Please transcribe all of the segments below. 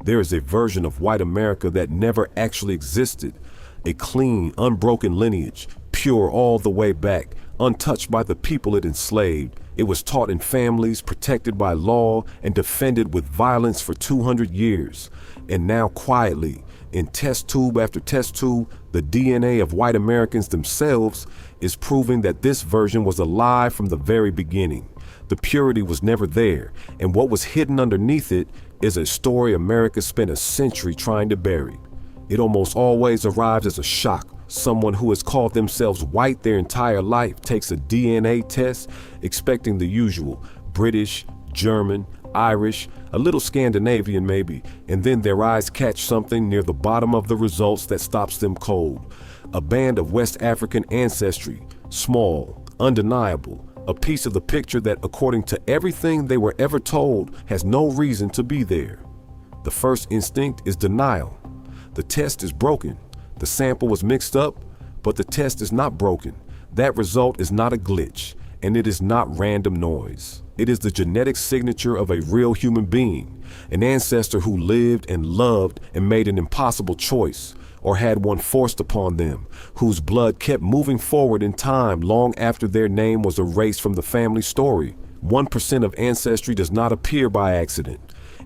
There is a version of white America that never actually existed, a clean, unbroken lineage, pure all the way back, untouched by the people it enslaved. It was taught in families, protected by law, and defended with violence for 200 years. And now quietly, in test tube after test tube, the DNA of white Americans themselves is proving that this version was a lie from the very beginning. The purity was never there, and what was hidden underneath it is a story America spent a century trying to bury. It almost always arrives as a shock. Someone who has called themselves white their entire life takes a DNA test, expecting the usual: British, German, Irish, a little Scandinavian maybe, and then their eyes catch something near the bottom of the results that stops them cold. A band of West African ancestry, small, undeniable, a piece of the picture that, according to everything they were ever told, has no reason to be there. The first instinct is denial. The test is broken. The sample was mixed up, but the test is not broken. That result is not a glitch, and it is not random noise. It is the genetic signature of a real human being, an ancestor who lived and loved and made an impossible choice, or had one forced upon them, whose blood kept moving forward in time long after their name was erased from the family story. 1% of ancestry does not appear by accident,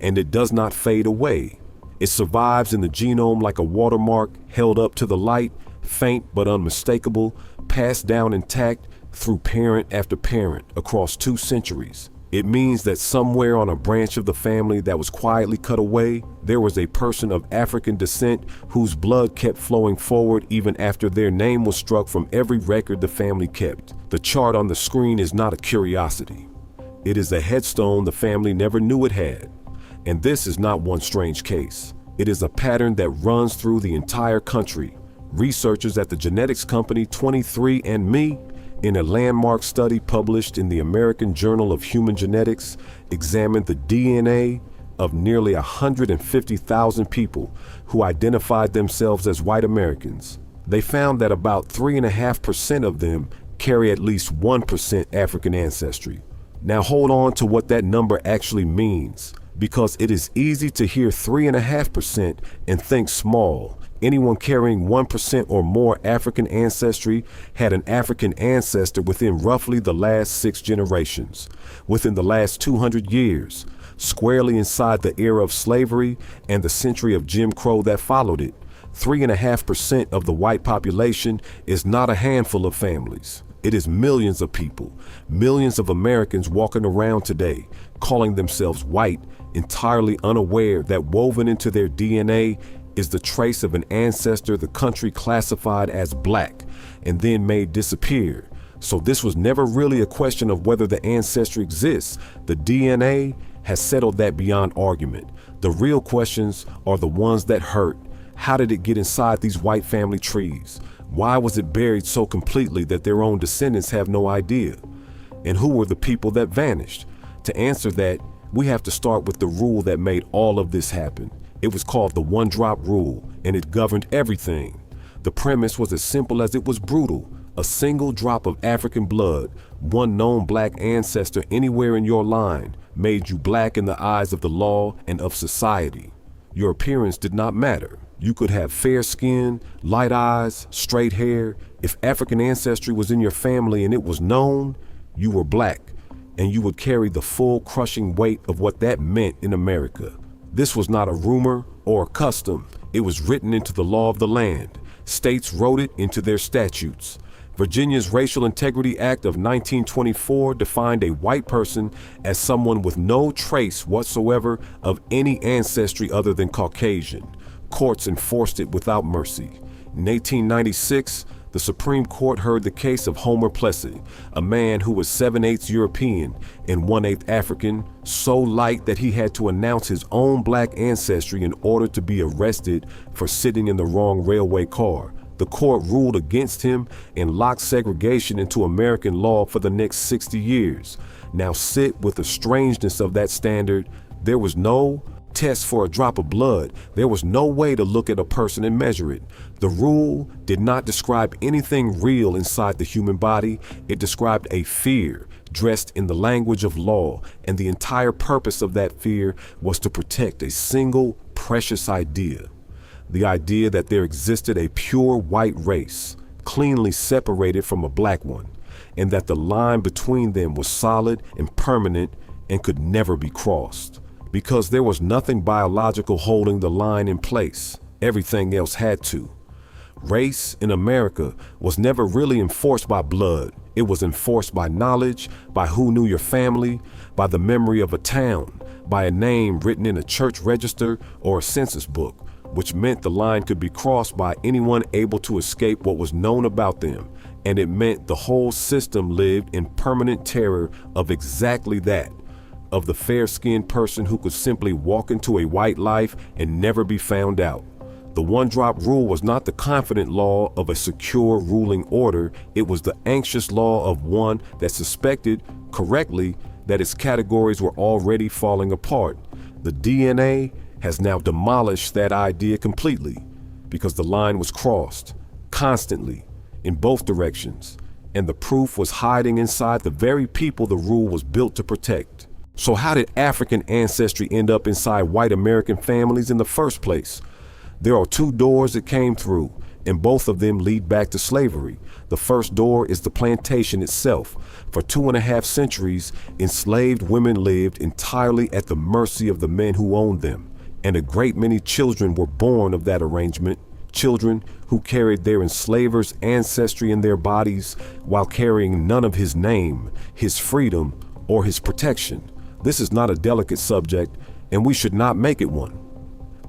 and it does not fade away. It survives in the genome like a watermark held up to the light, faint but unmistakable, passed down intact through parent after parent across 2 centuries. It means that somewhere on a branch of the family that was quietly cut away, there was a person of African descent whose blood kept flowing forward even after their name was struck from every record the family kept. The chart on the screen is not a curiosity. It is a headstone the family never knew it had. And this is not one strange case. It is a pattern that runs through the entire country. Researchers at the genetics company 23andMe, in a landmark study published in the American Journal of Human Genetics, examined the DNA of nearly 150,000 people who identified themselves as white Americans. They found that about 3.5% of them carry at least 1% African ancestry. Now hold on to what that number actually means, because it is easy to hear 3.5% and think small. Anyone carrying 1% or more African ancestry had an African ancestor within roughly the last 6 generations, within the last 200 years, squarely inside the era of slavery and the century of Jim Crow that followed it. 3.5% of the white population is not a handful of families. It is millions of people, millions of Americans walking around today, calling themselves white, entirely unaware that woven into their DNA is the trace of an ancestor the country classified as black and then made disappear. So this was never really a question of whether the ancestry exists. The DNA has settled that beyond argument. The real questions are the ones that hurt. How did it get inside these white family trees? Why was it buried so completely that their own descendants have no idea? And who were the people that vanished? To answer that, we have to start with the rule that made all of this happen. It was called the one-drop rule, and it governed everything. The premise was as simple as it was brutal. A single drop of African blood, one known black ancestor anywhere in your line, made you black in the eyes of the law and of society. Your appearance did not matter. You could have fair skin, light eyes, straight hair. If African ancestry was in your family and it was known, you were black, and you would carry the full crushing weight of what that meant in America. This was not a rumor or a custom. It was written into the law of the land. States wrote it into their statutes. Virginia's Racial Integrity Act of 1924 defined a white person as someone with no trace whatsoever of any ancestry other than Caucasian. Courts enforced it without mercy. In 1896, the Supreme Court heard the case of Homer Plessy, a man who was 7/8 European and 1/8 African, so light that he had to announce his own black ancestry in order to be arrested for sitting in the wrong railway car. The court ruled against him and locked segregation into American law for the next 60 years. Now sit with the strangeness of that standard. There was no test for a drop of blood. There was no way to look at a person and measure it. The rule did not describe anything real inside the human body. It described a fear dressed in the language of law, and the entire purpose of that fear was to protect a single precious idea. The idea that there existed a pure white race, cleanly separated from a black one, and that the line between them was solid and permanent and could never be crossed. Because there was nothing biological holding the line in place, everything else had to. Race in America was never really enforced by blood. It was enforced by knowledge, by who knew your family, by the memory of a town, by a name written in a church register or a census book, which meant the line could be crossed by anyone able to escape what was known about them, and it meant the whole system lived in permanent terror of exactly that, of the fair-skinned person who could simply walk into a white life and never be found out. The one-drop rule was not the confident law of a secure ruling order. It was the anxious law of one that suspected, correctly, that its categories were already falling apart. The DNA has now demolished that idea completely because the line was crossed, constantly, in both directions, and the proof was hiding inside the very people the rule was built to protect. So how did African ancestry end up inside white American families in the first place? There are two doors it came through, and both of them lead back to slavery. The first door is the plantation itself. For 2.5 centuries, enslaved women lived entirely at the mercy of the men who owned them, and a great many children were born of that arrangement, children who carried their enslaver's ancestry in their bodies while carrying none of his name, his freedom, or his protection. This is not a delicate subject, and we should not make it one.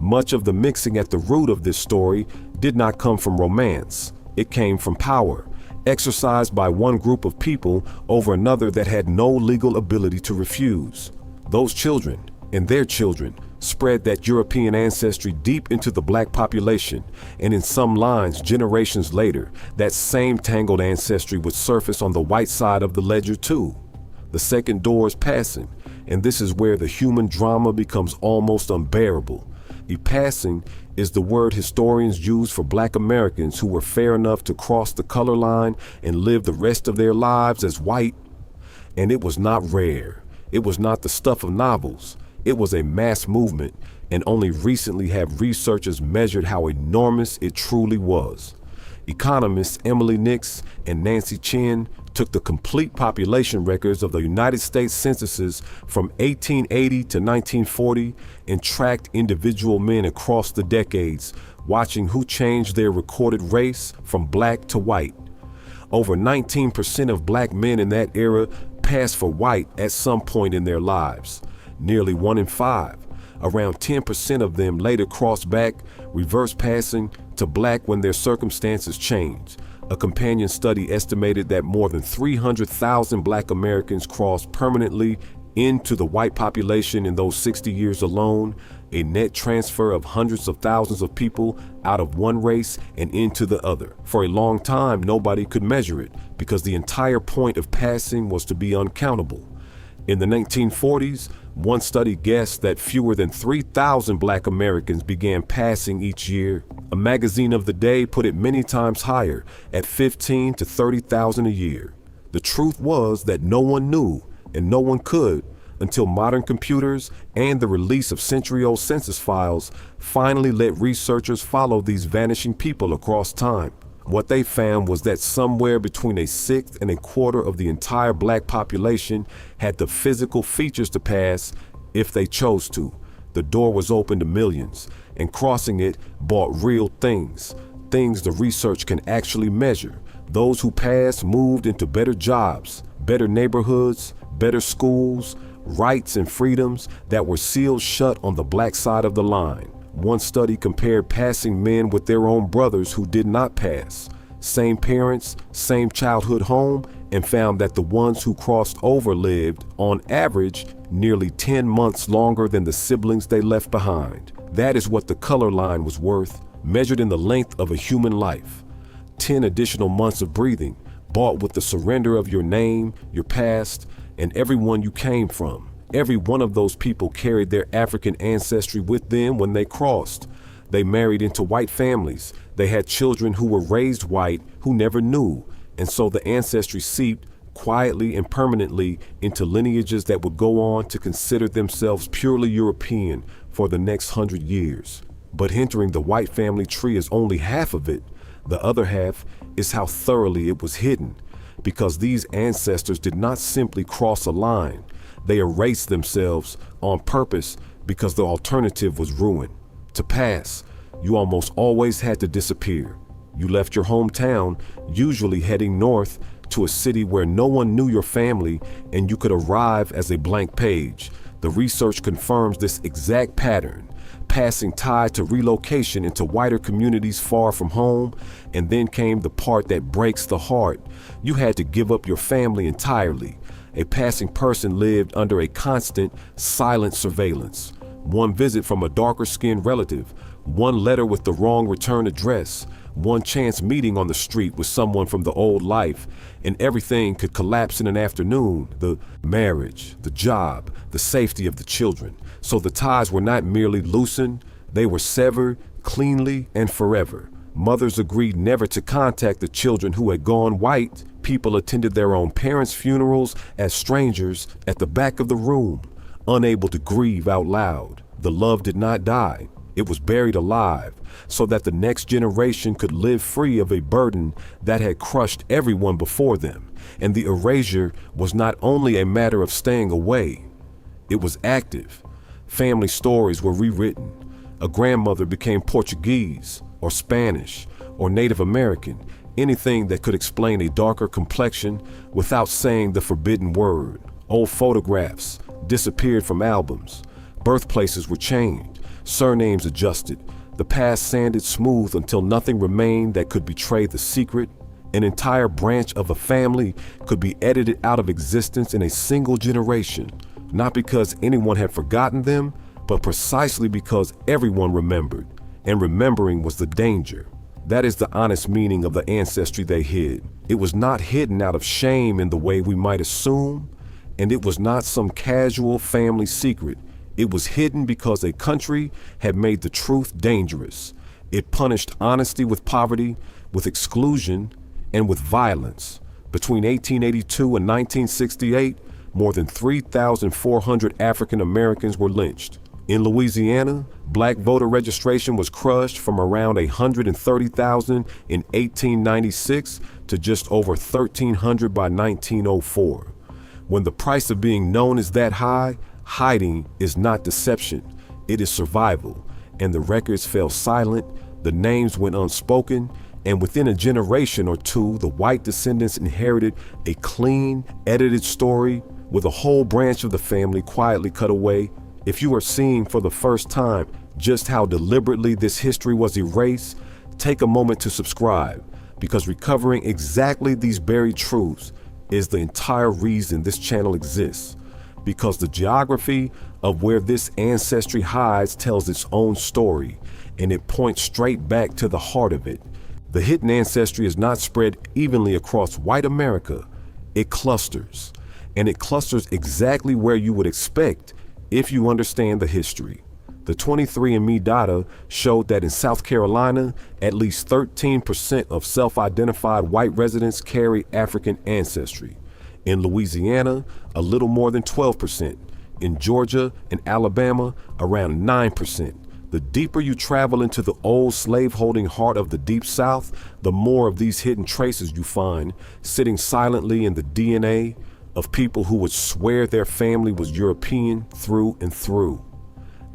Much of the mixing at the root of this story did not come from romance. It came from power, exercised by one group of people over another that had no legal ability to refuse. Those children and their children spread that European ancestry deep into the black population, and in some lines, generations later, that same tangled ancestry would surface on the white side of the ledger too. The second door is passing, and this is where the human drama becomes almost unbearable. A passing is the word historians use for black Americans who were fair enough to cross the color line and live the rest of their lives as white. And it was not rare. It was not the stuff of novels. It was a mass movement, and only recently have researchers measured how enormous it truly was. Economists Emily Nix and Nancy Chin took the complete population records of the United States censuses from 1880 to 1940 and tracked individual men across the decades, watching who changed their recorded race from black to white. Over 19% of black men in that era passed for white at some point in their lives. Nearly 1 in 5. Around 10% of them later crossed back, reverse passing to black when their circumstances changed. A companion study estimated that more than 300,000 black Americans crossed permanently into the white population in those 60 years alone, a net transfer of hundreds of thousands of people out of one race and into the other. For a long time, nobody could measure it because the entire point of passing was to be uncountable. In the 1940s, one study guessed that fewer than 3,000 black Americans began passing each year. A magazine of the day put it many times higher, at 15 to 30,000 a year. The truth was that no one knew, and no one could, until modern computers and the release of century-old census files finally let researchers follow these vanishing people across time. What they found was that somewhere between 1/6 and 1/4 of the entire black population had the physical features to pass if they chose to. The door was open to millions, and crossing it brought real things, things the research can actually measure. Those who passed moved into better jobs, better neighborhoods, better schools, rights and freedoms that were sealed shut on the black side of the line. One study compared passing men with their own brothers who did not pass. Same parents, same childhood home, and found that the ones who crossed over lived, on average, nearly 10 months longer than the siblings they left behind. That is what the color line was worth, measured in the length of a human life. 10 additional months of breathing, bought with the surrender of your name, your past, and everyone you came from. Every one of those people carried their African ancestry with them when they crossed. They married into white families. They had children who were raised white who never knew. And so the ancestry seeped quietly and permanently into lineages that would go on to consider themselves purely European for the next 100 years. But entering the white family tree is only half of it. The other half is how thoroughly it was hidden, because these ancestors did not simply cross a line. They erased themselves on purpose because the alternative was ruin. To pass, you almost always had to disappear. You left your hometown, usually heading north to a city where no one knew your family, and you could arrive as a blank page. The research confirms this exact pattern, passing tied to relocation into wider communities far from home. And then came the part that breaks the heart. You had to give up your family entirely. A passing person lived under a constant, silent surveillance. One visit from a darker-skinned relative, one letter with the wrong return address, one chance meeting on the street with someone from the old life, and everything could collapse in an afternoon. The marriage, the job, the safety of the children. So the ties were not merely loosened, they were severed cleanly and forever. Mothers agreed never to contact the children who had gone white. People attended their own parents' funerals as strangers at the back of the room, unable to grieve out loud. The love did not die. It was buried alive, so that the next generation could live free of a burden that had crushed everyone before them. And the erasure was not only a matter of staying away, it was active. Family stories were rewritten. A grandmother became Portuguese or Spanish or Native American, anything that could explain a darker complexion without saying the forbidden word. Old photographs disappeared from albums. Birthplaces were changed. Surnames adjusted. The past sanded smooth until nothing remained that could betray the secret. An entire branch of a family could be edited out of existence in a single generation, not because anyone had forgotten them, but precisely because everyone remembered, and remembering was the danger. That is the honest meaning of the ancestry they hid. It was not hidden out of shame in the way we might assume, and it was not some casual family secret. It was hidden because a country had made the truth dangerous. It punished honesty with poverty, with exclusion, and with violence. Between 1882 and 1968, more than 3,400 African Americans were lynched. In Louisiana, black voter registration was crushed from around 130,000 in 1896 to just over 1,300 by 1904. When the price of being known is that high, hiding is not deception, it is survival. And the records fell silent, the names went unspoken, and within a generation or two, the white descendants inherited a clean, edited story with a whole branch of the family quietly cut away. If you are seeing for the first time just how deliberately this history was erased, take a moment to subscribe, because recovering exactly these buried truths is the entire reason this channel exists. Because the geography of where this ancestry hides tells its own story, and it points straight back to the heart of it. The hidden ancestry is not spread evenly across white America. It clusters, and it clusters exactly where you would expect if you understand the history. The 23andMe data showed that in South Carolina, at least 13% of self-identified white residents carry African ancestry. In Louisiana, a little more than 12%. In Georgia and Alabama, around 9%. The deeper you travel into the old slave-holding heart of the Deep South, the more of these hidden traces you find, sitting silently in the DNA of people who would swear their family was European through and through.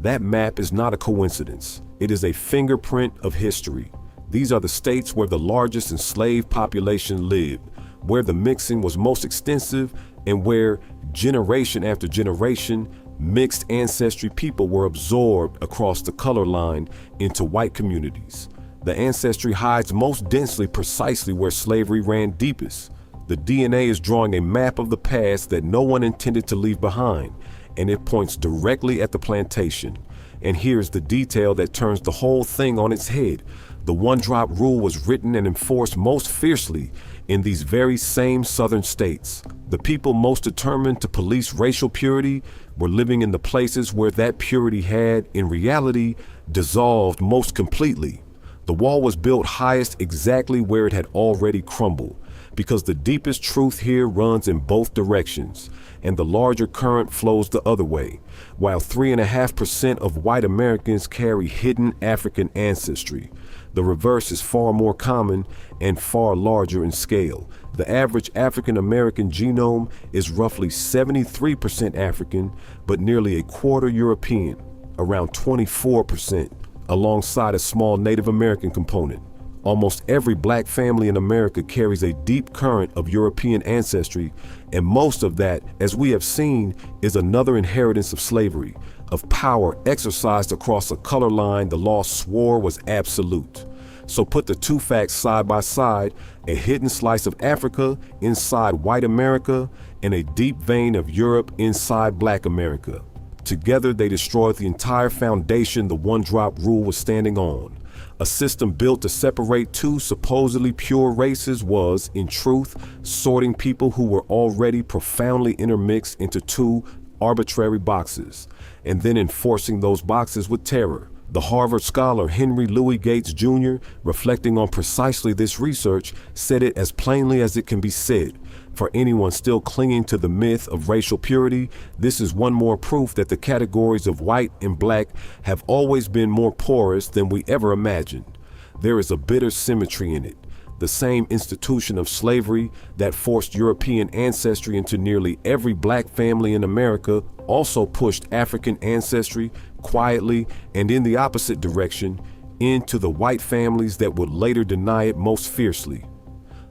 That map is not a coincidence. It is a fingerprint of history. These are the states where the largest enslaved population lived, where the mixing was most extensive, and where, generation after generation, mixed ancestry people were absorbed across the color line into white communities. The ancestry hides most densely precisely where slavery ran deepest. The DNA is drawing a map of the past that no one intended to leave behind, and it points directly at the plantation. And here's the detail that turns the whole thing on its head. The one-drop rule was written and enforced most fiercely in these very same southern states. The people most determined to police racial purity were living in the places where that purity had, in reality, dissolved most completely. The wall was built highest exactly where it had already crumbled, because the deepest truth here runs in both directions, and the larger current flows the other way. While 3.5% of white Americans carry hidden African ancestry, the reverse is far more common and far larger in scale. The average African American genome is roughly 73% African, but nearly a quarter European, around 24%, alongside a small Native American component. Almost every black family in America carries a deep current of European ancestry, and most of that, as we have seen, is another inheritance of slavery, of power exercised across a color line the law swore was absolute. So put the two facts side by side, a hidden slice of Africa inside white America and a deep vein of Europe inside black America. Together they destroyed the entire foundation the one-drop rule was standing on. A system built to separate two supposedly pure races was, in truth, sorting people who were already profoundly intermixed into two arbitrary boxes, and then enforcing those boxes with terror. The Harvard scholar Henry Louis Gates Jr., reflecting on precisely this research, said it as plainly as it can be said. For anyone still clinging to the myth of racial purity, this is one more proof that the categories of white and black have always been more porous than we ever imagined. There is a bitter symmetry in it. The same institution of slavery that forced European ancestry into nearly every black family in America also pushed African ancestry quietly and in the opposite direction into the white families that would later deny it most fiercely.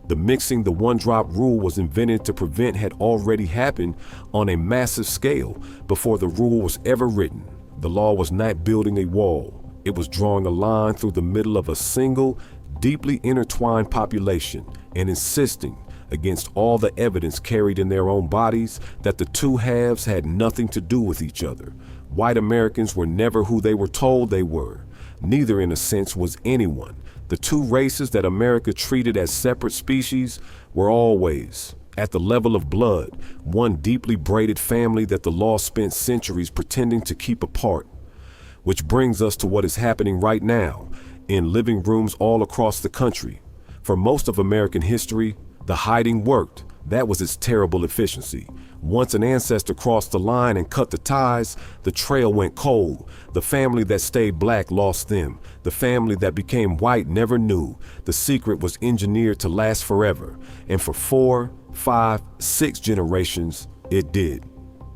The mixing the one-drop rule was invented to prevent had already happened on a massive scale before the rule was ever written. The law was not building a wall. It was drawing a line through the middle of a single, deeply intertwined population and insisting, against all the evidence carried in their own bodies, that the two halves had nothing to do with each other. White Americans were never who they were told they were. Neither, in a sense, was anyone. The two races that America treated as separate species were always, at the level of blood, one deeply braided family that the law spent centuries pretending to keep apart. Which brings us to what is happening right now, in living rooms all across the country. For most of American history, the hiding worked. That was its terrible efficiency. Once an ancestor crossed the line and cut the ties, the trail went cold. The family that stayed black lost them. The family that became white never knew. The secret was engineered to last forever. And for 4, 5, 6 generations, it did.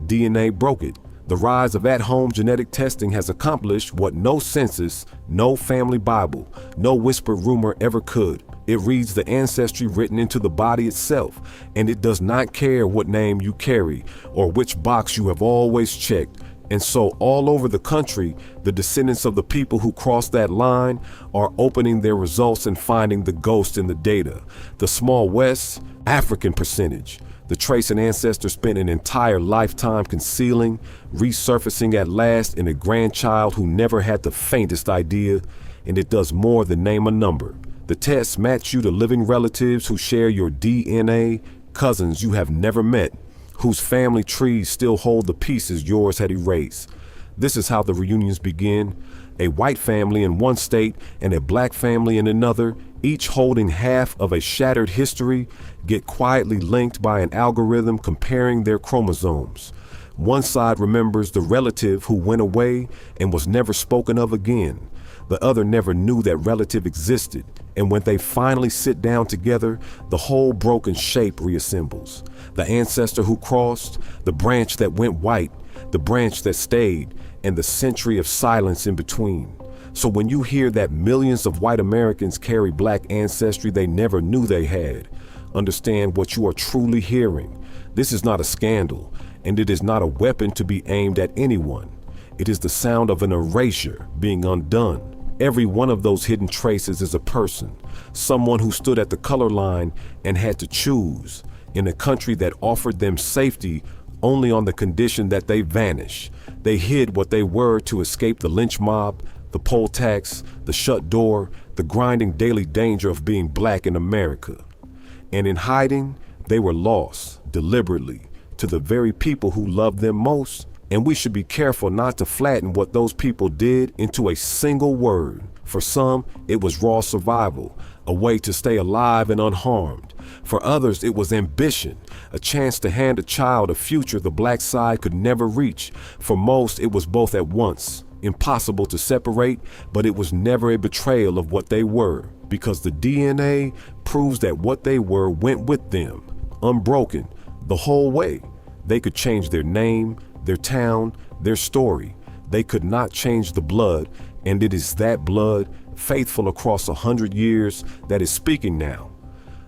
DNA broke it. The rise of at-home genetic testing has accomplished what no census, no family Bible, no whispered rumor ever could. It reads the ancestry written into the body itself, and it does not care what name you carry or which box you have always checked. And so all over the country, the descendants of the people who crossed that line are opening their results and finding the ghost in the data. The small West, African percentage. The trace an ancestor spent an entire lifetime concealing, resurfacing at last in a grandchild who never had the faintest idea, and it does more than name a number. The tests match you to living relatives who share your DNA, cousins you have never met, whose family trees still hold the pieces yours had erased. This is how the reunions begin. A white family in one state and a black family in another, each holding half of a shattered history, get quietly linked by an algorithm comparing their chromosomes. One side remembers the relative who went away and was never spoken of again. The other never knew that relative existed, and when they finally sit down together, the whole broken shape reassembles. The ancestor who crossed, the branch that went white, the branch that stayed, and the century of silence in between. So when you hear that millions of white Americans carry black ancestry they never knew they had, understand what you are truly hearing. This is not a scandal, and it is not a weapon to be aimed at anyone. It is the sound of an erasure being undone. Every one of those hidden traces is a person, someone who stood at the color line and had to choose in a country that offered them safety only on the condition that they vanish. They hid what they were to escape the lynch mob, the poll tax, the shut door, the grinding daily danger of being black in America. And in hiding, they were lost, deliberately, to the very people who loved them most And we should be careful not to flatten what those people did into a single word. For some, it was raw survival, a way to stay alive and unharmed. For others, it was ambition, a chance to hand a child a future the black side could never reach. For most, it was both at once. Impossible to separate, but it was never a betrayal of what they were, because the DNA proves that what they were went with them, unbroken, the whole way. They could change their name, their town, their story. They could not change the blood, and it is that blood, faithful across 100 years, that is speaking now.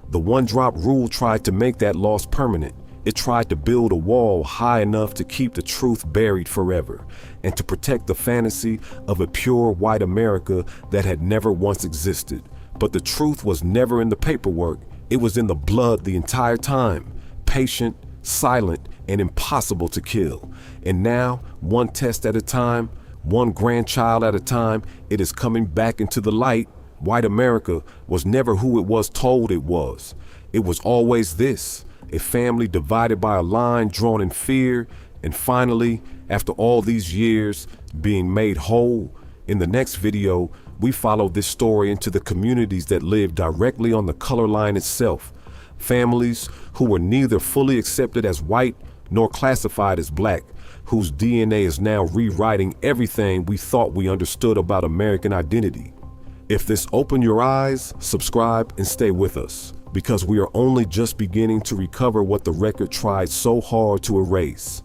The one-drop rule tried to make that loss permanent. It tried to build a wall high enough to keep the truth buried forever, and to protect the fantasy of a pure white America that had never once existed. But the truth was never in the paperwork. It was in the blood the entire time, patient, silent, and impossible to kill. And now, one test at a time, one grandchild at a time, it is coming back into the light. White America was never who it was told it was. It was always this, a family divided by a line drawn in fear, and finally, after all these years, being made whole. In the next video, we follow this story into the communities that live directly on the color line itself. Families who were neither fully accepted as white nor classified as black, whose DNA is now rewriting everything we thought we understood about American identity. If this opened your eyes, subscribe and stay with us, because we are only just beginning to recover what the record tried so hard to erase.